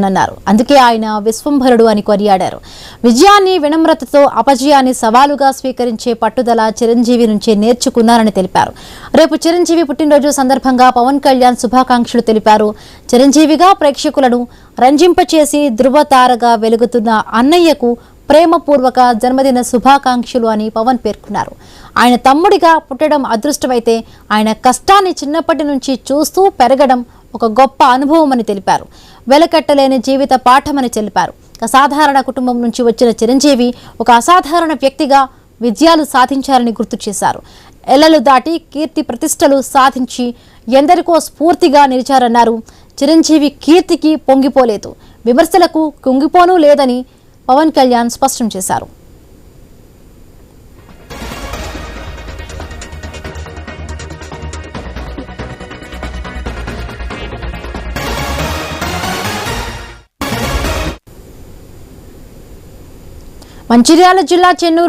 అన్నారు. అందుకే ఆయన విశ్వంభరుడు అని కొనియాడారు. విజయాన్ని వినమ్రతతో, అపజయాన్ని సవాలుగా స్వీకరించే పట్టుదల చిరంజీవి నుంచే నేర్చుకున్నారని తెలిపారు. రేపు చిరంజీవి పుట్టినరోజు సందర్భంగా పవన్ కళ్యాణ్ శుభాకాంక్షలు తెలిపారు. చిరంజీవిగా ప్రేక్షకులను రంజింపచేసి ధృవతారగా వెలుగుతున్న అన్నయ్యకు ప్రేమపూర్వక జన్మదిన శుభాకాంక్షలు అని పవన్ పేర్కొన్నారు. ఆయన తమ్ముడిగా పుట్టడం అదృష్టమైతే ఆయన కష్టాన్ని చిన్నప్పటి నుంచి చూస్తూ పెరగడం ఒక గొప్ప అనుభవం అని తెలిపారు. వెలకట్టలేని జీవిత పాఠమని తెలిపారు. అసాధారణ కుటుంబం నుంచి వచ్చిన చిరంజీవి ఒక అసాధారణ వ్యక్తిగా విజయాలు సాధించారని గుర్తు చేశారు. ఎల్లలు దాటి కీర్తి ప్రతిష్టలు సాధించి ఎందరికో స్ఫూర్తిగా నిలిచారన్నారు. చిరంజీవి కీర్తికి పొంగిపోలేదు, విమర్శలకు కుంగిపోనూ లేదని పవన్ కళ్యాణ్ స్పష్టం చేశారు. మంచిర్యాల జిల్లా చెన్నూరు